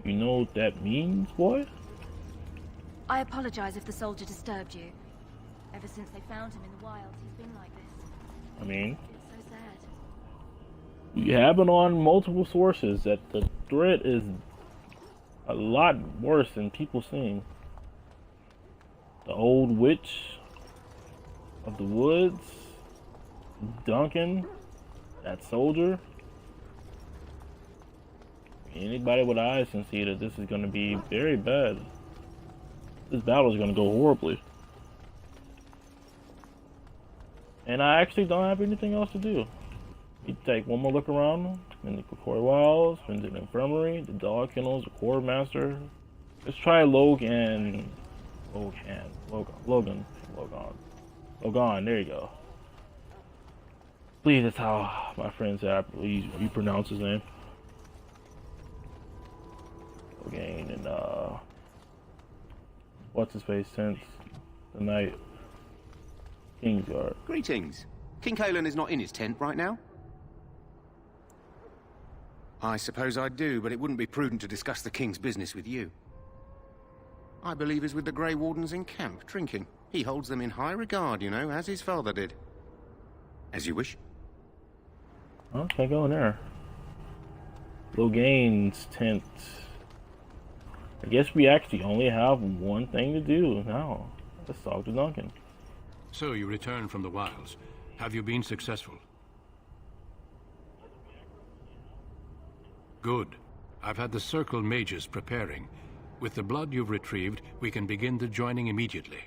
You know what that means, boy? I apologize if the soldier disturbed you. Ever since they found him in the wild, he's been like this. I mean, It's so sad. you have it on multiple sources that the threat is a lot worse than people seem. The old witch of the woods, Duncan, that soldier. Anybody with eyes can see that this is going to be very bad. This battle is going to go horribly. And I actually don't have anything else to do. You take one more look around in the Kokori Wilds, in the infirmary, the dog kennels, the quartermaster. Let's try Logan, there you go. Please, that's how my friend said I believe you pronounce his name. Logan and what's his face since the night. Kingsguard. Greetings. King Kalen is not in his tent right now? I suppose I do, but it wouldn't be prudent to discuss the king's business with you. I believe he's with the Grey Wardens in camp, drinking. He holds them in high regard, you know, as his father did. As you wish. Oh, can't go in there. Logain's tent. I guess we actually only have one thing to do now. Let's talk to Duncan. So you returned from the wilds. Have you been successful? Good. I've had the Circle mages preparing. With the blood you've retrieved, we can begin the joining immediately.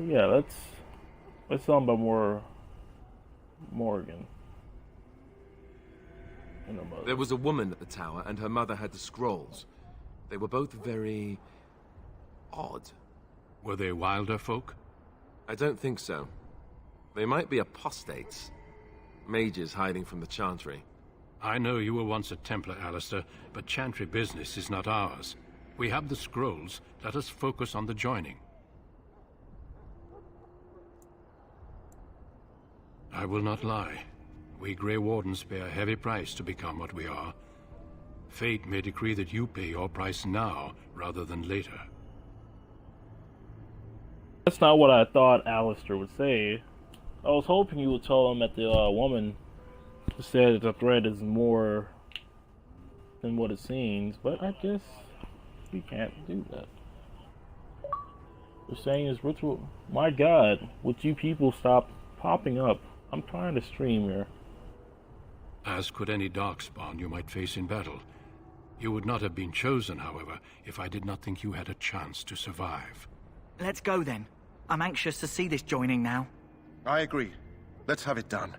Yeah, let's talk about Morgan. There was a woman at the tower, and her mother had the scrolls. They were both very odd. Were they wilder folk? I don't think so. They might be apostates. Mages hiding from the Chantry. I know you were once a Templar, Alistair, but Chantry business is not ours. We have the scrolls. Let us focus on the joining. I will not lie. We Grey Wardens pay a heavy price to become what we are. Fate may decree that you pay your price now, rather than later. That's not what I thought Alistair would say. I was hoping you would tell him that the woman said that the threat is more than what it seems, but I guess we can't do that. We're saying is ritual. My God, would you people stop popping up? I'm trying to stream here. As could any Darkspawn you might face in battle. You would not have been chosen, however, if I did not think you had a chance to survive. Let's go then. I'm anxious to see this joining now. I agree. Let's have it done.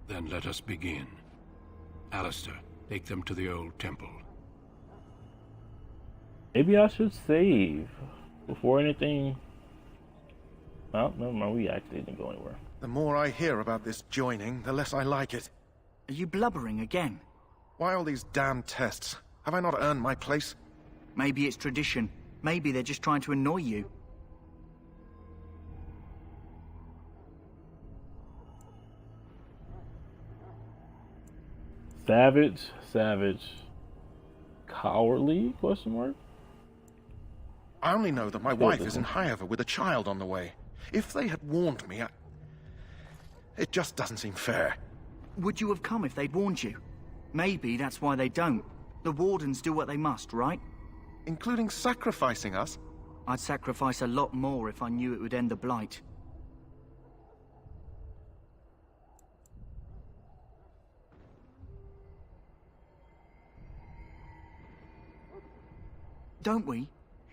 Then let us begin. Alistair, take them to the old temple. Maybe I should save before anything. Well, never mind, we actually didn't go anywhere. The more I hear about this joining, the less I like it. Are you blubbering again? Why all these damn tests? Have I not earned my place? Maybe it's tradition. Maybe they're just trying to annoy you. Savage. Cowardly? Question mark? I only know that my wife is in Highover with a child on the way. If they had warned me, it just doesn't seem fair. Would you have come if they'd warned you? Maybe that's why they don't. The Wardens do what they must, right? Including sacrificing us? I'd sacrifice a lot more if I knew it would end the Blight. Don't we?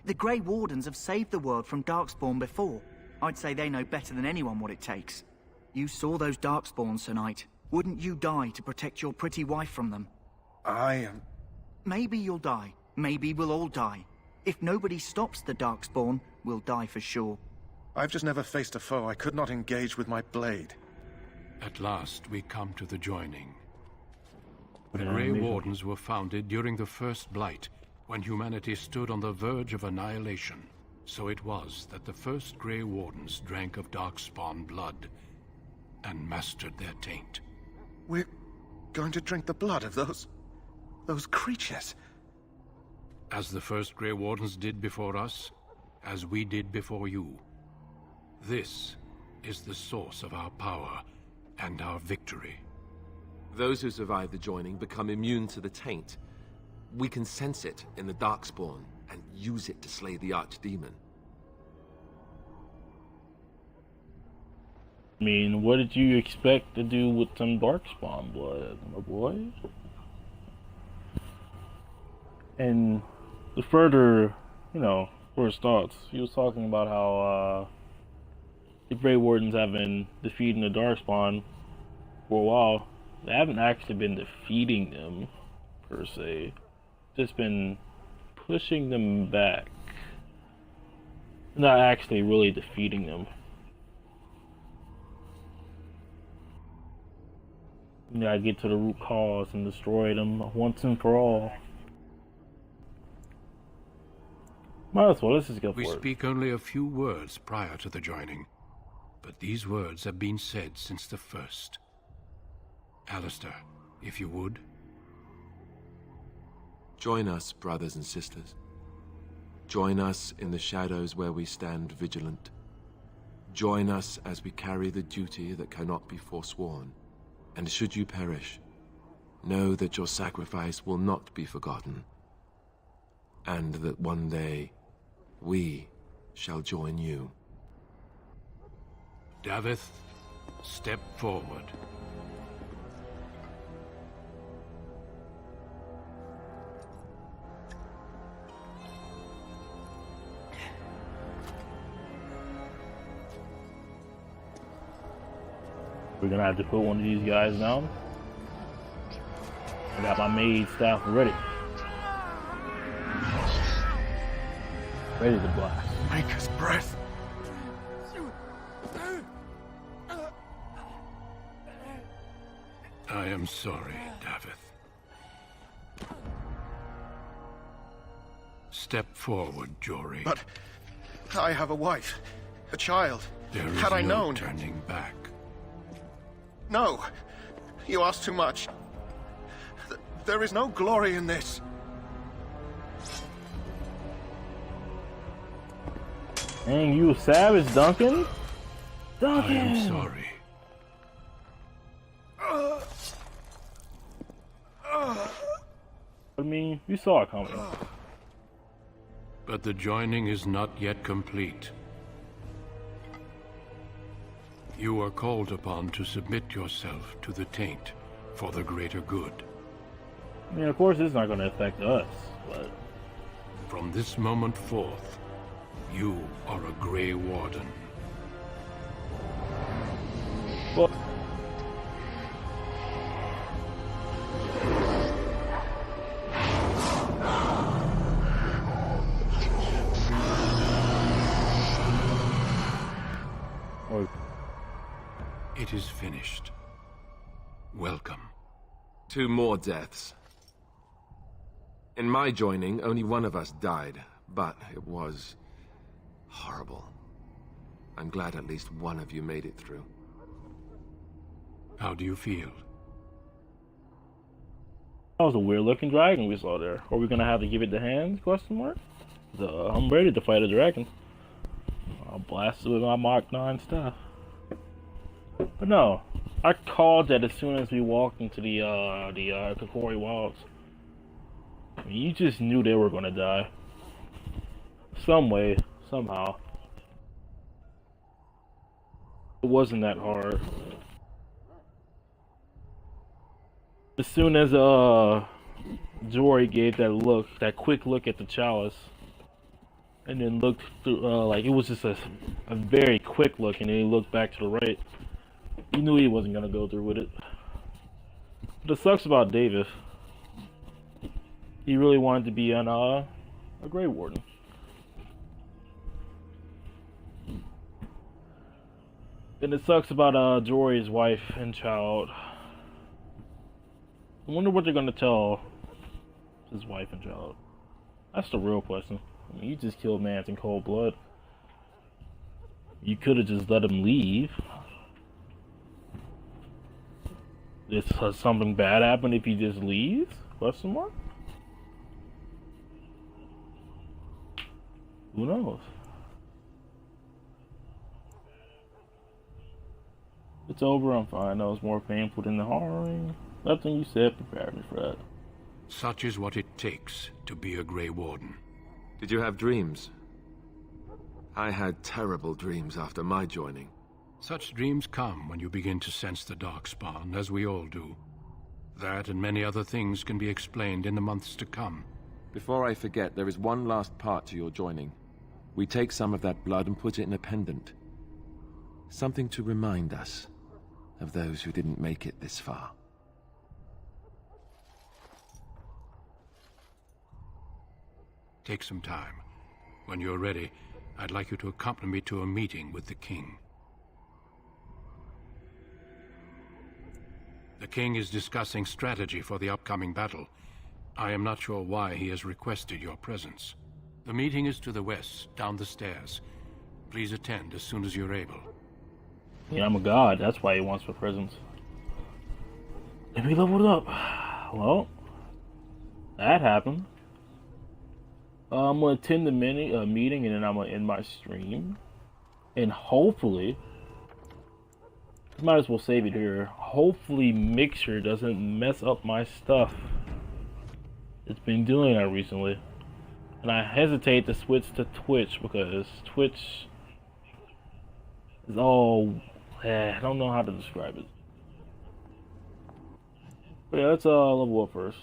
The Grey Wardens have saved the world from Darkspawn before. I'd say they know better than anyone what it takes. You saw those Darkspawns tonight. Wouldn't you die to protect your pretty wife from them? Maybe you'll die. Maybe we'll all die. If nobody stops the Darkspawn, we'll die for sure. I've just never faced a foe I could not engage with my blade. At last, we come to the joining. The Grey Wardens were founded during the First Blight, when humanity stood on the verge of and mastered their taint. We're going to drink the blood of those creatures. As the first Grey Wardens did before us, as we did before you. This is the source of our power and our victory. Those who survive the joining become immune to the taint. We can sense it in the Darkspawn and use it to slay the Archdemon. I mean, what did you expect to do with some Darkspawn blood, my boy? And the further, first thoughts, he was talking about how the Grey Wardens have been defeating the Darkspawn for a while. They haven't actually been defeating them, per se. Just been pushing them back. Not actually really defeating them. You gotta get to the root cause and destroy them once and for all. Might as well, let's just go for it. We speak only a few words prior to the joining, but these words have been said since the first. Alistair, if you would. Join us, brothers and sisters. Join us in the shadows where we stand vigilant. Join us as we carry the duty that cannot be forsworn. And should you perish, know that your sacrifice will not be forgotten, and that one day we shall join you. Davith, step forward. We're gonna have to put one of these guys down. I got my maid staff ready. Ready to blast. Maker's breath. I am sorry, Davith. Step forward, Jory. But I have a wife, a child. There is Had I no known... turning back. No, you ask too much. There is no glory in this. Dang, you a savage, Duncan? Duncan! I am sorry. I mean, you saw it coming. But the joining is not yet complete. You are called upon to submit yourself to the taint for the greater good. I mean, of course it's not going to affect us, but... From this moment forth, you are a Grey Warden. Well... It is finished. Welcome. 2 more deaths. In my joining, only one of us died, but it was horrible. I'm glad at least one of you made it through. How do you feel? That was a weird looking dragon we saw there. Are we gonna have to give it the hands? Question mark? I'm ready to fight a dragon. I'll blast it with my Mach 9 stuff. But no, I called that as soon as we walked into the Kokori Wilds. I mean, you just knew they were gonna die. Some way, somehow. It wasn't that hard. As soon as Jory gave that quick look at the chalice, and then looked through, like it was just a very quick look, and then he looked back to the right. You knew he wasn't gonna go through with it. But it sucks about Davis. He really wanted to be a Grey Warden. And it sucks about Jory's wife and child. I wonder what they're gonna tell his wife and child. That's the real question. I mean, you just killed mans in cold blood. You could have just let him leave. This has something bad happen if he just leaves? Question mark? Who knows? It's over, I'm fine. That was more painful than the harrowing. Nothing you said prepared me for that. Such is what it takes to be a Grey Warden. Did you have dreams? I had terrible dreams after my joining. Such dreams come when you begin to sense the Darkspawn, as we all do. That and many other things can be explained in the months to come. Before I forget, there is one last part to your joining. We take some of that blood and put it in a pendant. Something to remind us of those who didn't make it this far. Take some time. When you're ready, I'd like you to accompany me to a meeting with the king. The king is discussing strategy for the upcoming battle. I am not sure why he has requested your presence. The meeting is to the west, down the stairs. Please attend as soon as you're able. Yeah, I'm a god. That's why he wants my presence. Let me level it up. Well, that happened. I'm gonna attend the meeting, and then I'm gonna end my stream. And hopefully, might as well save it here. Hopefully, Mixer doesn't mess up my stuff. It's been doing that recently, and I hesitate to switch to Twitch because Twitch is all. I don't know how to describe it. But yeah, let's level up first.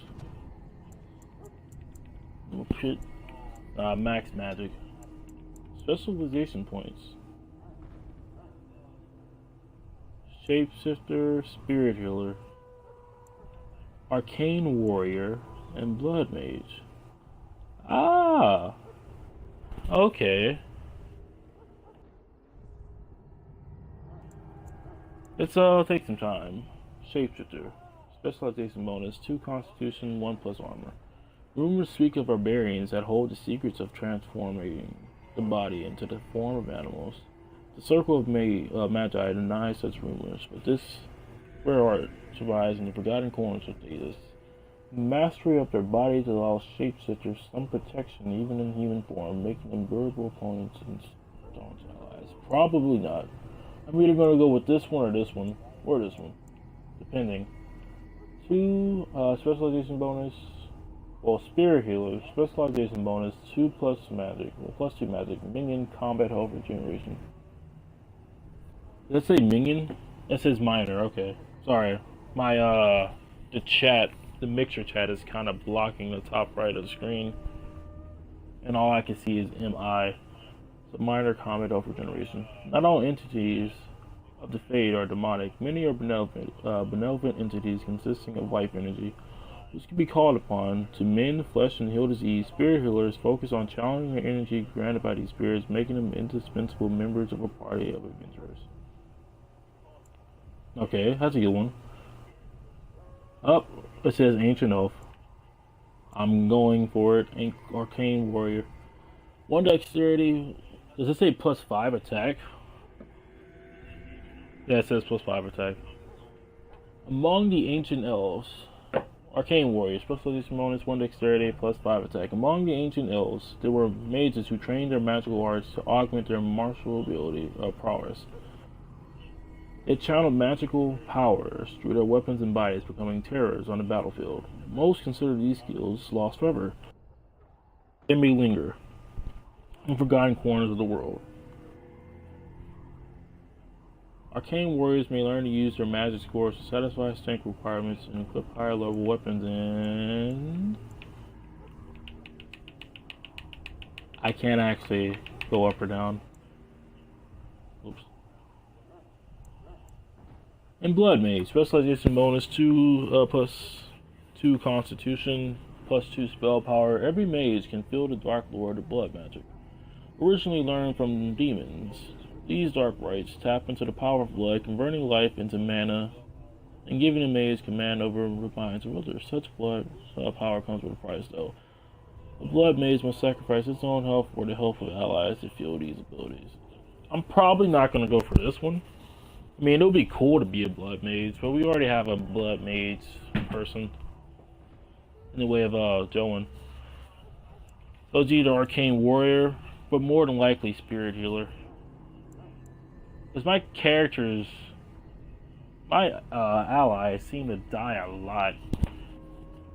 Oh shit. Max magic. Specialization points. Shapeshifter, Spirit Healer, Arcane Warrior, and Blood Mage. Ah! Okay. Let's take some time. Shapeshifter. Specialization bonus, 2 constitution, 1 plus armor. Rumors speak of barbarians that hold the secrets of transforming the body into the form of animals. The Circle of Magi denies such rumors, but this rare art survives in the forgotten corners of Thetis. Mastery of their bodies allows shapeshifters some protection even in human form, making them durable opponents and staunch allies. Probably not. I'm either going to go with this one or this one, or this one, depending. 2 specialization bonus. Well, Spirit Healer, specialization bonus, 2 plus magic, well, plus 2 magic, minion combat health regeneration. Did I say minion? That says minor, okay. Sorry. My, the chat, the Mixer chat is kind of blocking the top right of the screen. And all I can see is MI. So minor combat health regeneration. Not all entities of the Fade are demonic. Many are benevolent entities consisting of life energy, which can be called upon to mend flesh and heal disease. Spirit healers focus on channeling the energy granted by these spirits, making them indispensable members of a party of adventurers. Okay, that's a good one. Up, it says Ancient Oath. I'm going for it. Arcane Warrior. 1 dexterity. Does it say plus 5 attack? Yeah, it says plus 5 attack. Among the Ancient Elves. Arcane Warrior, specialization bonus, 1 dexterity, plus 5 attack. Among the ancient elves, there were mages who trained their magical arts to augment their martial ability prowess. It channeled magical powers through their weapons and bodies, becoming terrors on the battlefield. Most consider these skills lost forever. They may linger in forgotten corners of the world. Arcane warriors may learn to use their magic scores to satisfy strength requirements and equip higher level weapons, and I can't actually go up or down. Oops. And Blood Mage, specialization bonus 2 plus 2 constitution, plus 2 spell power. Every mage can feel the Dark Lord of blood magic. Originally learned from demons, these dark rites tap into the power of blood, converting life into mana and giving the mage command over the minds of others. Such blood power comes with a price, though. The blood mage must sacrifice its own health for the health of allies to fuel these abilities. I'm probably not going to go for this one. I mean, it would be cool to be a blood mage, but we already have a blood mage person in the way of Joan. So it's either arcane warrior, but more than likely spirit healer. Because my characters, my allies seem to die a lot.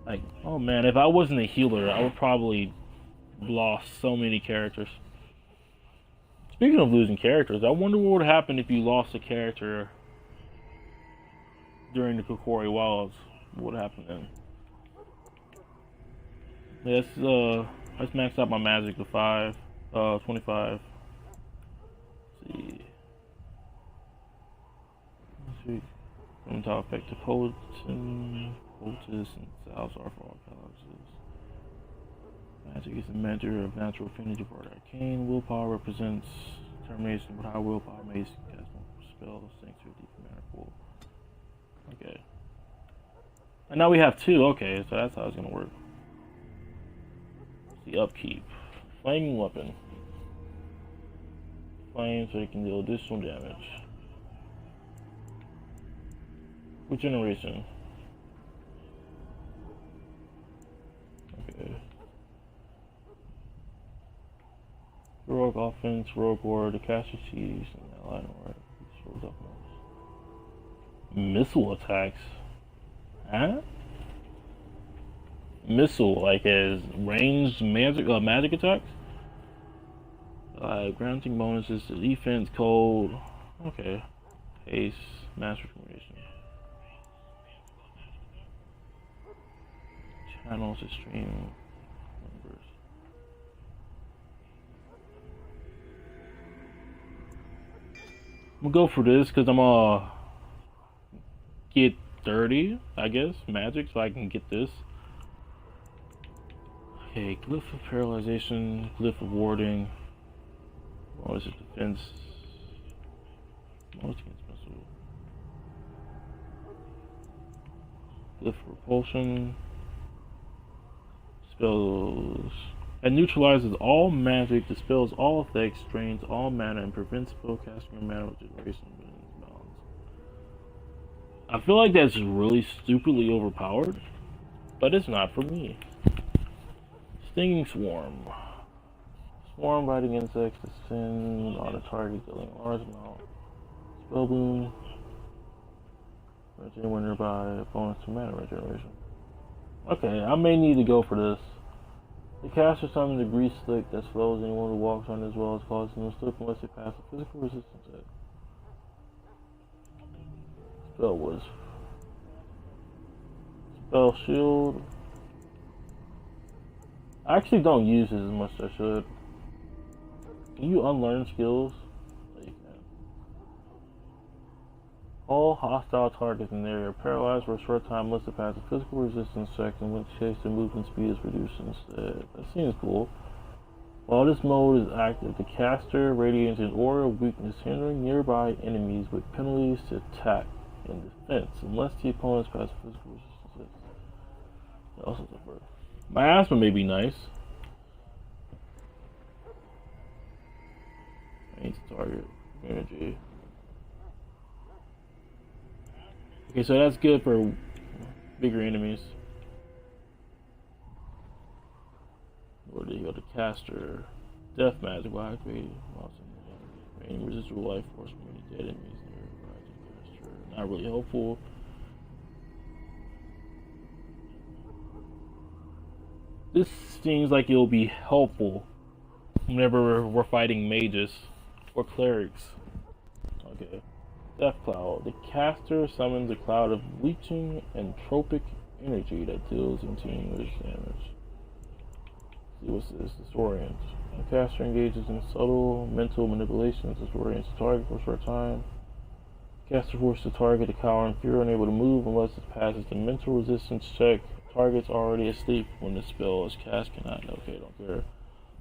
Like, oh man, if I wasn't a healer, I would probably lost so many characters. Speaking of losing characters, I wonder what would happen if you lost a character during the Kokori Wilds. What would happen then? Let's max out my magic to 25. Let's see. From top effect to poultice and Salazar for all classes. Magic is a measure of natural affinity for arcane. Willpower represents determination, but high willpower may cast multiple spells thanks to a deep mana pool. Okay. And now we have 2. Okay, so that's how it's gonna work. The upkeep. Flaming weapon. Flame so it can deal additional damage. Regeneration. Okay. Heroic offense, heroic war, the caster cheese, and ally right. Missile attacks. Huh? Missile, like as ranged magic attacks? Grounding bonuses to defense, cold. Okay. Haste, master formation. Channels, extreme numbers. I'm gonna go for this because I'm gonna get 30, I guess, magic, so I can get this. Okay, glyph of paralyzation, glyph of warding. What is it? Defense. Most against missile. Glyph of repulsion. Spells. It neutralizes all magic, dispels all effects, drains all mana, and prevents spellcasting or mana regeneration within its bounds. I feel like that's really stupidly overpowered, but it's not for me. Stinging Swarm. Swarm biting insects descend on a target, dealing a large amount. Spell boom. Regenerate when nearby, bonus to mana regeneration. Okay, I may need to go for this. The caster summons a grease slick that slows anyone who walks on it as well as causes them to slip unless they pass a physical resistance check. Spell was. Spell shield. I actually don't use it as much as I should. Can you unlearn skills? No, you can. All hostile targets in the area are paralyzed for a short time unless they pass a physical resistance check, in which case their movement speed is reduced instead. That seems cool. While this mode is active, the caster radiates an aura of weakness, hindering nearby enemies with penalties to attack and defense, unless the opponents pass a physical resistance check. They also suffer. Miasma may be nice. Range target energy. Okay, so that's good for bigger enemies. Or do you go to caster? Death magic will activate any residual life force from any dead enemies near caster. Not really helpful. This seems like it'll be helpful whenever we're fighting mages or clerics. Okay. Death Cloud. The caster summons a cloud of leeching and tropic energy that deals continuous damage. See what's this? Disorient. The caster engages in subtle mental manipulations to disorients the target for a short time. The caster forces the target to cower in fear, unable to move unless it passes the mental resistance check. Target's already asleep when the spell is cast. Cannot. Okay, don't care.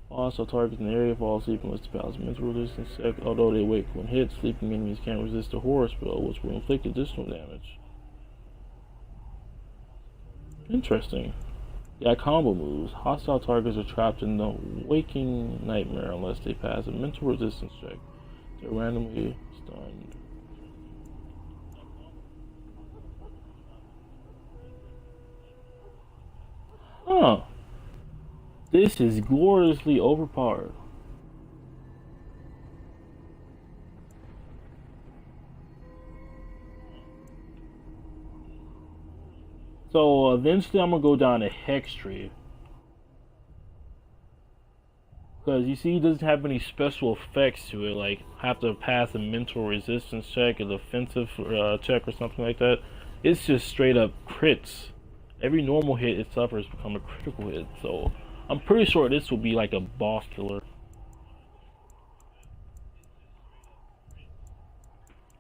Also, targets in the area fall asleep unless the pass mental resistance check. Although they wake when hit, sleeping enemies can't resist a horror spell, which will inflict additional damage. Interesting. Yeah, combo moves. Hostile targets are trapped in the waking nightmare unless they pass a mental resistance check. They're randomly stunned. This is gloriously overpowered. So eventually I'm gonna go down a hex tree. Because you see, it doesn't have any special effects to it, like have to pass a mental resistance check, a defensive check, or something like that. It's just straight up crits. Every normal hit it suffers become a critical hit, so I'm pretty sure this will be like a boss killer.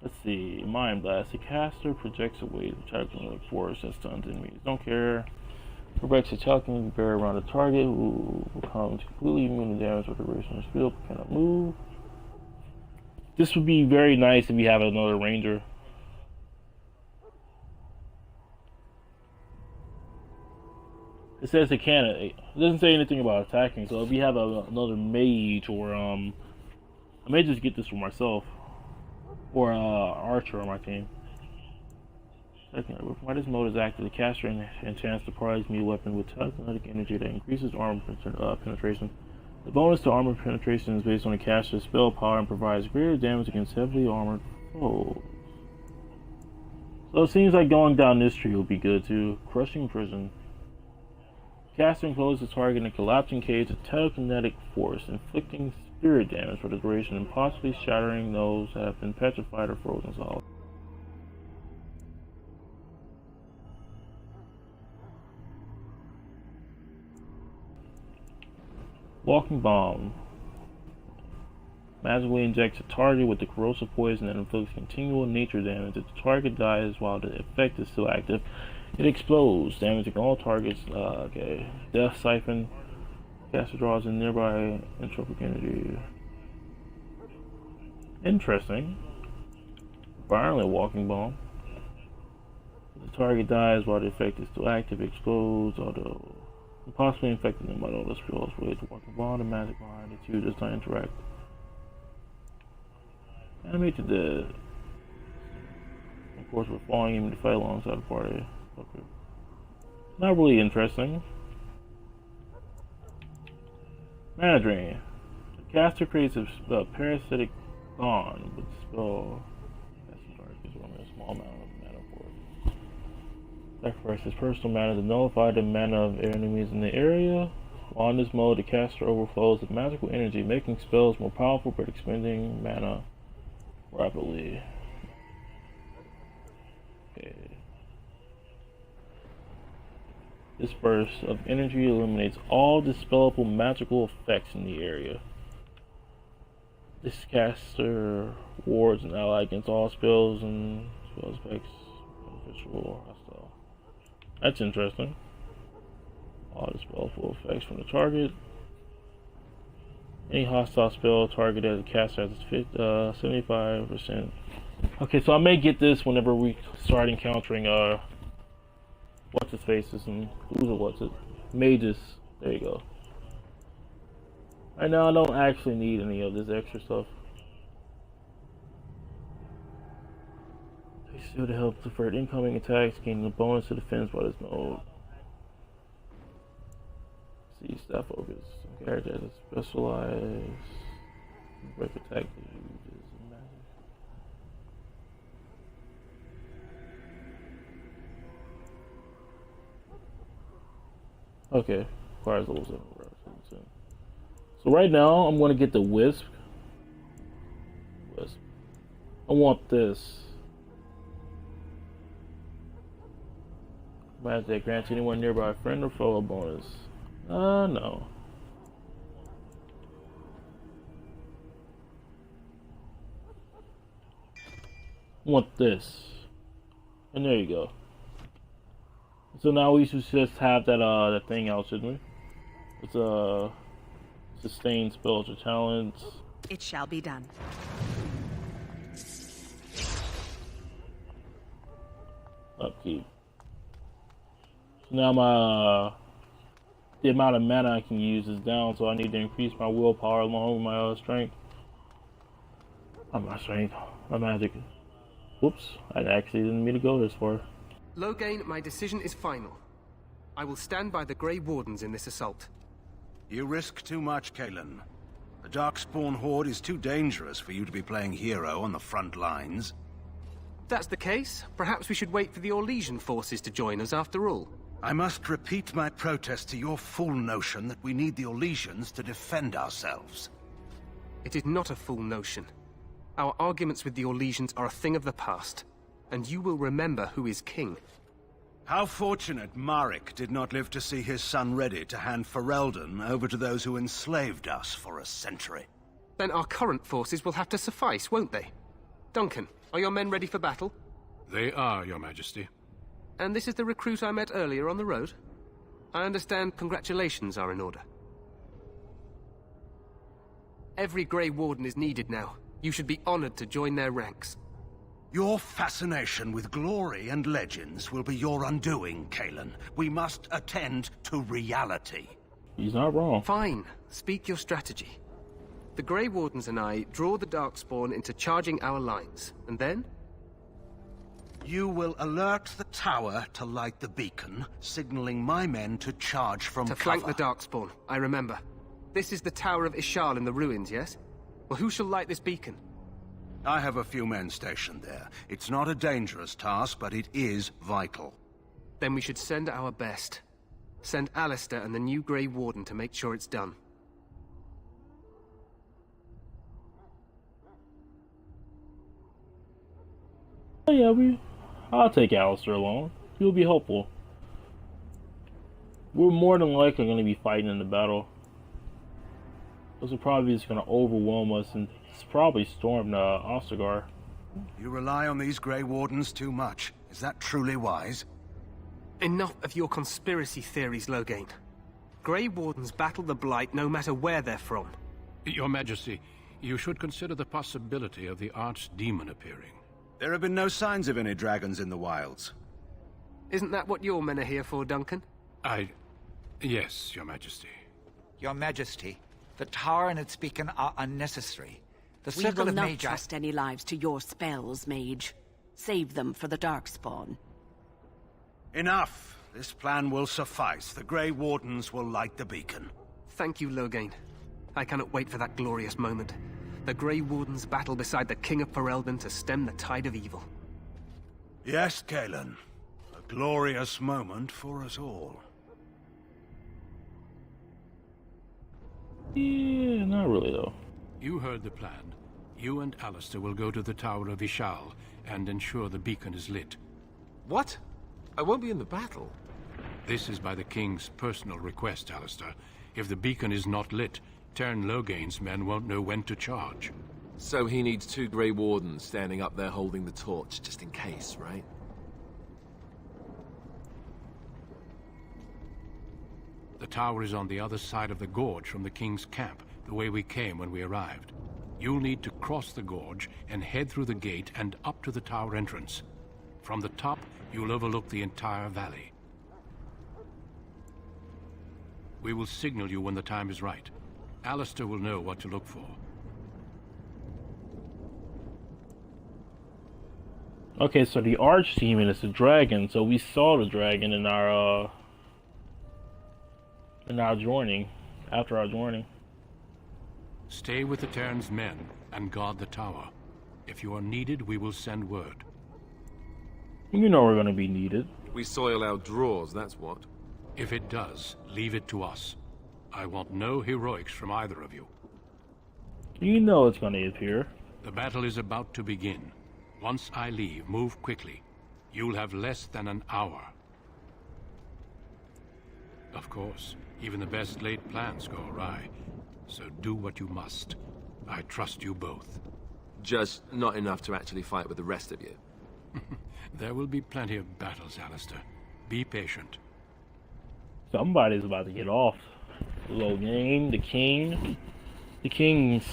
Let's see, Mind Blast. The caster projects a wave of charcoal force that stuns enemies. Don't care. Projects a charcoal bear around the target who becomes completely immune to damage with the duration of spill, cannot move. This would be very nice if you have another ranger. It says it can. It doesn't say anything about attacking. So if you have another mage, or I may just get this for myself, or archer on my team. Second, while this mode is active, the caster enchants the prize melee weapon with telekinetic energy that increases armor penetration. The bonus to armor penetration is based on the caster's spell power and provides greater damage against heavily armored foes. So it seems like going down this tree will be good too. Crushing Prison. Caster encloses the target in a collapsing cage of telekinetic force, inflicting spirit damage for the duration and possibly shattering those that have been petrified or frozen solid. Walking Bomb. Magically injects a target with the corrosive poison that inflicts continual nature damage. If the target dies while the effect is still active, it explodes, damaging all targets. Okay. Death Siphon. Caster draws in nearby entropic energy. Interesting. Violent Walking Bomb. If the target dies while the effect is still active, it explodes, although possibly infecting them by all the spells related to Walking Bomb. The magic behind the two does not interact. Animate to dead. Of course, we're falling him to fight alongside the party. Okay. Not really interesting. Mana Drain. The caster creates a parasitic bond with the spell. Gives only a small amount of mana for it. Sacrifice his personal mana to nullify the mana of enemies in the area. While in this mode, the caster overflows with magical energy, making spells more powerful but expending mana rapidly. Okay. This burst of energy eliminates all dispellable magical effects in the area. This caster wards an ally against all spells and spell effects beneficial or hostile. That's interesting. All dispellable effects from the target. Any hostile spell target as a caster has 75%. Okay, so I may get this whenever we start encountering what's his faces and who's or what's it? Mages. There you go. Right now I don't actually need any of this extra stuff. They still to help divert incoming attacks, gaining a bonus to defense by this mode. See, staff focus. Some characters that specialize break attack uses magic. Okay, requires level 7. So right now I'm gonna get the Wisp. I want this. Magic grants anyone nearby a friend or foe a bonus. No. I want this. And there you go. So now we should just have that thing out, shouldn't we? It's sustain spells or talents. It shall be done. Upkeep. So now my the amount of mana I can use is down, so I need to increase my willpower along with my strength. Not my strength, my magic. Whoops, I actually didn't mean to go this far. Loghain, my decision is final. I will stand by the Grey Wardens in this assault. You risk too much, Kalen. The Darkspawn horde is too dangerous for you to be playing hero on the front lines. If that's the case, perhaps we should wait for the Orlesian forces to join us after all. I must repeat my protest to your fool notion that we need the Orlesians to defend ourselves. It is not a fool notion. Our arguments with the Orlesians are a thing of the past, and you will remember who is king. How fortunate Marek did not live to see his son ready to hand Ferelden over to those who enslaved us for a century. Then our current forces will have to suffice, won't they? Duncan, are your men ready for battle? They are, Your Majesty. And this is the recruit I met earlier on the road? I understand congratulations are in order. Every Grey Warden is needed now. You should be honored to join their ranks. Your fascination with glory and legends will be your undoing, Kalen. We must attend to reality. He's not wrong. Fine. Speak your strategy. The Grey Wardens and I draw the Darkspawn into charging our lines, and then? You will alert the tower to light the beacon, signaling my men to charge from To cover. flank the Darkspawn, I remember. This is the Tower of Ishal in the ruins, yes? Well, who shall light this beacon? I have a few men stationed there. It's not a dangerous task, but it is vital. Then we should send our best. Send Alistair and the new Grey Warden to make sure it's done. Oh, yeah, I'll take Alistair along. He'll be helpful. We're more than likely going to be fighting in the battle. Those are probably just going to overwhelm us and probably storm Ostagar. You rely on these Grey Wardens too much. Is that truly wise? Enough of your conspiracy theories, Loghain. Grey Wardens battle the Blight no matter where they're from. Your Majesty, you should consider the possibility of the Archdemon appearing. There have been no signs of any dragons in the wilds. Isn't that what your men are here for, Duncan? Yes, Your Majesty. Your Majesty, the tower and its beacon are unnecessary. The We circle will of not mage... trust any lives to your spells, mage. Save them for the Darkspawn. Enough! This plan will suffice. The Grey Wardens will light the beacon. Thank you, Loghain. I cannot wait for that glorious moment. The Grey Wardens battle beside the King of Ferelden to stem the tide of evil. Yes, Kalen. A glorious moment for us all. Yeah, not really though. You heard the plan. You and Alistair will go to the Tower of Ishal and ensure the beacon is lit. What? I won't be in the battle. This is by the King's personal request, Alistair. If the beacon is not lit, Tern Loghain's men won't know when to charge. So he needs 2 Grey Wardens standing up there holding the torch, just in case, right? The tower is on the other side of the gorge from the King's camp, the way we came when we arrived. You'll need to cross the gorge and head through the gate and up to the tower entrance. From the top, you'll overlook the entire valley. We will signal you when the time is right. Alistair will know what to look for. Okay, so the Archdemon is a dragon, so we saw the dragon in our joining, after our joining. Stay with the Terran's men and guard the tower. If you are needed, we will send word. You know we're gonna be needed. We soil our drawers, that's what. If it does, leave it to us. I want no heroics from either of you. You know it's gonna appear. The battle is about to begin. Once I leave, move quickly. You'll have less than an hour. Of course, even the best laid plans go awry. So do what you must. I trust you both. Just not enough to actually fight with the rest of you. There will be plenty of battles, Alistair. Be patient. Somebody's about to get off. Loghain, the king. The king's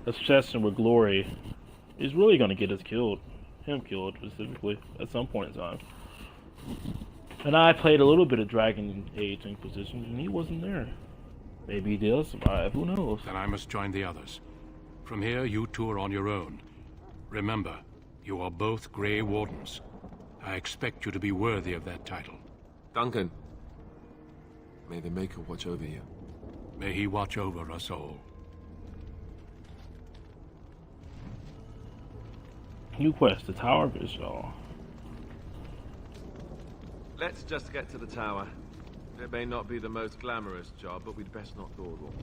obsession with glory is really gonna get us killed. Him killed, specifically, at some point in time. And I played a little bit of Dragon Age Inquisition, and he wasn't there. Maybe he did survive, who knows? Then I must join the others. From here, you two are on your own. Remember, you are both Grey Wardens. I expect you to be worthy of that title. Duncan. May the Maker watch over you. May he watch over us all. New quest, the Tower of Israel. Let's just get to the tower. It may not be the most glamorous job, but we'd best not dawdle.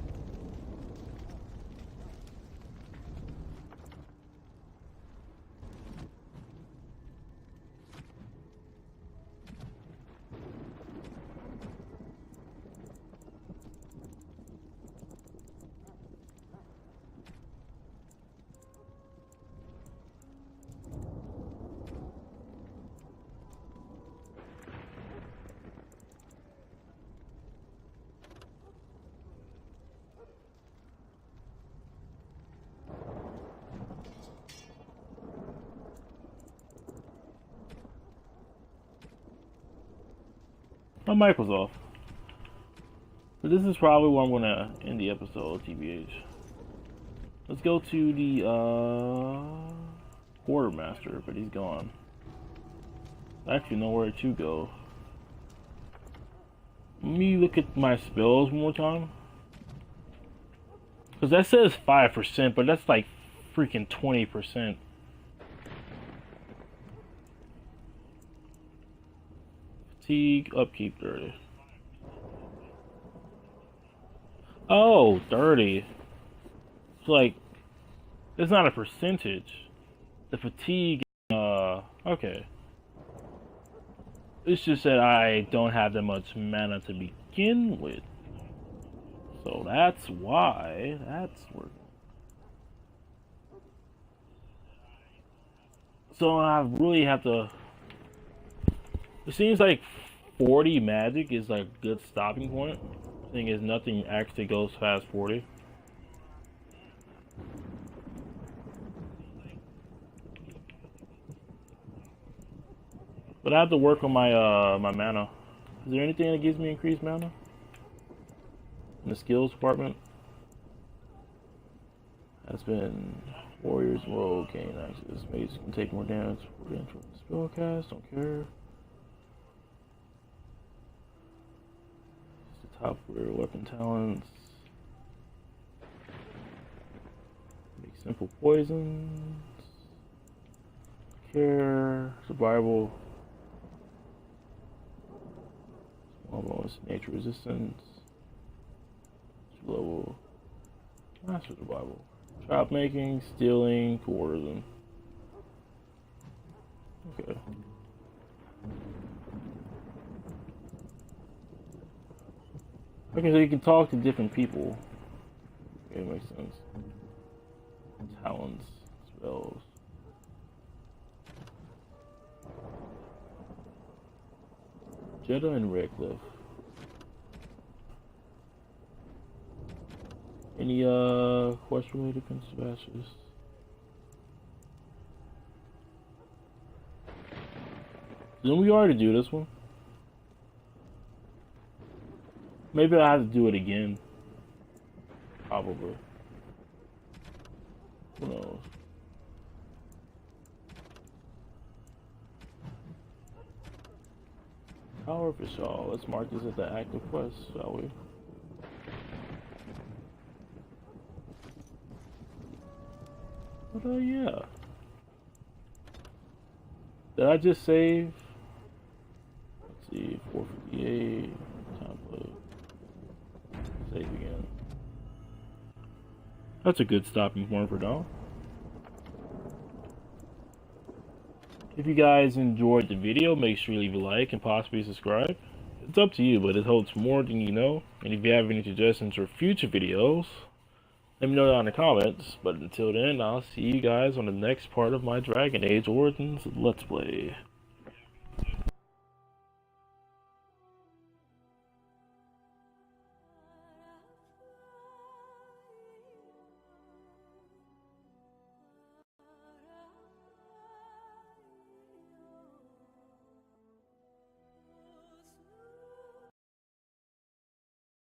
My mic was off. So this is probably where I'm gonna end the episode, TBH. Let's go to the quartermaster, but he's gone. I actually know where to go. Let me look at my spells one more time. Cause that says 5%, but that's like freaking 20%. Fatigue, upkeep 30. Oh, 30. It's like, it's not a percentage. The fatigue, okay. It's just that I don't have that much mana to begin with. So that's why that's working. So I really have to... It seems like 40 magic is like a good stopping point. Thing is, nothing actually goes past 40. But I have to work on my my mana. Is there anything that gives me increased mana in the skills department? Has been warriors rogue gain access. Mages can take more damage from spell cast. Don't care. Top rear weapon talents. Make simple poisons. Care. Survival. Small bonus. Nature resistance. Level. Master survival. Trap making. Stealing. Coercion. Okay. Okay, so you can talk to different people. Okay, makes sense. Talents, spells. Jeddah and Redcliffe. Any quest related Sebastians? Didn't we already do this one? Maybe I have to do it again. Probably. Who knows? Tower of Ishal. Let's mark this as the active quest, shall we? But yeah. Did I just save? Let's see, 458. Template. Save again. That's a good stopping point for now. If you guys enjoyed the video, make sure you leave a like and possibly subscribe. It's up to you, but it holds more than you know. And if you have any suggestions for future videos, let me know down in the comments. But until then, I'll see you guys on the next part of my Dragon Age Origins Let's Play.